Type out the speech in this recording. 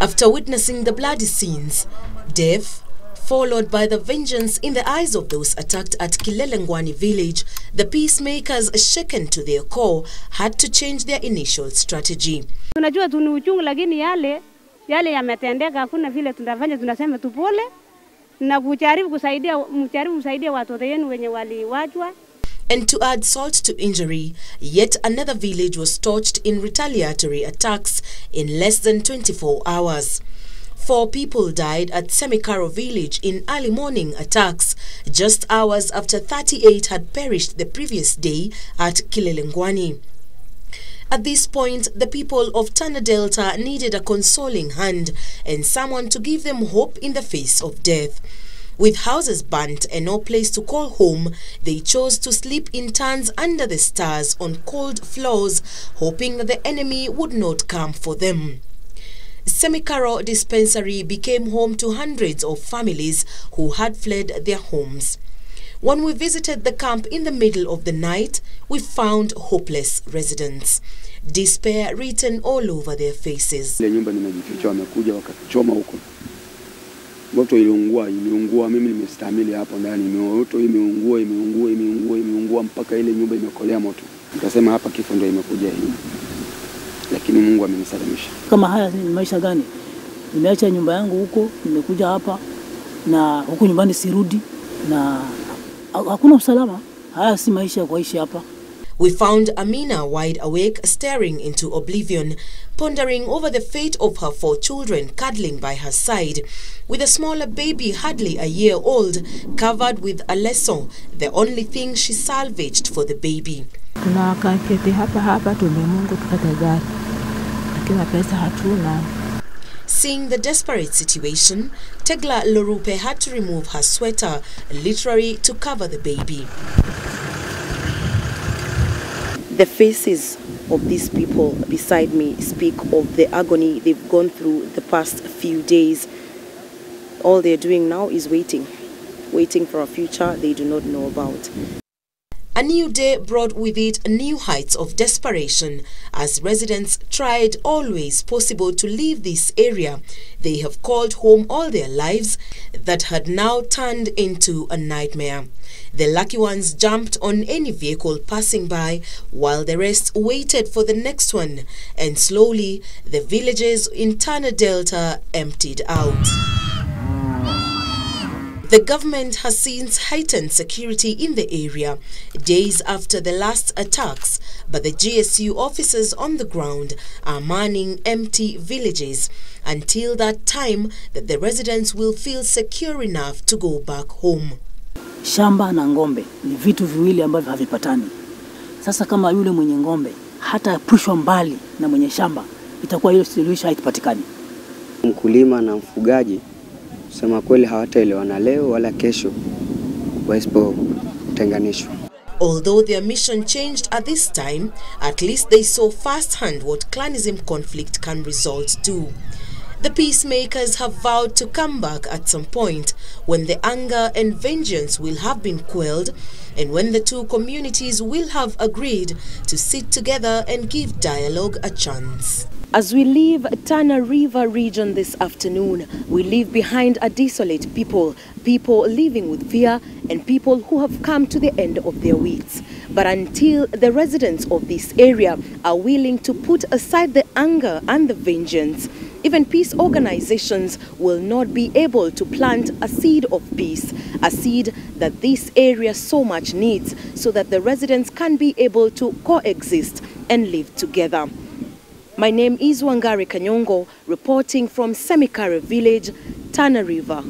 After witnessing the bloody scenes, death, followed by the vengeance in the eyes of those attacked at Kilelengwani village, the peacemakers, shaken to their core, had to change their initial strategy. Tunajua tuna uchungu, lakini yale yametendeka, hakuna vile tunafanya, tunasema tupole na kujaribu kusaidia watoto wenu wenye waliwachwa. And to add salt to injury, yet another village was torched in retaliatory attacks in less than 24 hours. 4 people died at Semikaro village in early morning attacks, just hours after 38 had perished the previous day at Kilelengwani. At this point, the people of Tana Delta needed a consoling hand and someone to give them hope in the face of death. With houses burnt and no place to call home, they chose to sleep in tents under the stars on cold floors, hoping that the enemy would not come for them. Semikaro dispensary became home to hundreds of families who had fled their homes. When we visited the camp in the middle of the night, we found hopeless residents. Despair written all over their faces. Moto iliungua, mimi nimestahimili hapo ndani, moto imeungua mpaka ile nyumba imekolea moto. Nikasema hapa kifo ndio imekuja hii. Lakini Mungu amenisalimisha. Kama haya ni maisha gani? Nimeacha nyumba yangu huko, nimekuja hapa na huko nyumbani sirudi na hakuna usalama. Haya si maisha ya kuishi hapa. We found Amina wide awake, staring into oblivion, pondering over the fate of her 4 children cuddling by her side, with a smaller baby hardly a year old, covered with a leso, the only thing she salvaged for the baby. Seeing the desperate situation, Tegla Lorupe had to remove her sweater, literally to cover the baby. The faces of these people beside me speak of the agony they've gone through the past few days. All they're doing now is waiting for a future they do not know about. A new day brought with it new heights of desperation as residents tried all ways possible to leave this area they have called home all their lives that had now turned into a nightmare. The lucky ones jumped on any vehicle passing by while the rest waited for the next one, and slowly the villages in Tana Delta emptied out. The government has since heightened security in the area days after the last attacks, but the GSU officers on the ground are manning empty villages until that time that the residents will feel secure enough to go back home. Shamba na ngombe ni vitu viwili ambavyo havipatani. Sasa kama yule mwenye ngombe hata pushwa mbali na mwenye shamba, itakuwa hiyo suluhisho haipatikani. Mkulima na mfugaji kusema kweli hawataelewana leo wala kesho wasipotenganishwa. Although their mission changed at this time, at least they saw firsthand what clanism conflict can result to. The peacemakers have vowed to come back at some point when the anger and vengeance will have been quelled and when the 2 communities will have agreed to sit together and give dialogue a chance. As we leave Tana River region this afternoon, we leave behind a desolate people living with fear and people who have come to the end of their wits. But until the residents of this area are willing to put aside the anger and the vengeance, even peace organizations will not be able to plant a seed of peace, a seed that this area so much needs so that the residents can be able to coexist and live together. My name is Wangari Kanyongo, reporting from Semikaro village, Tana River.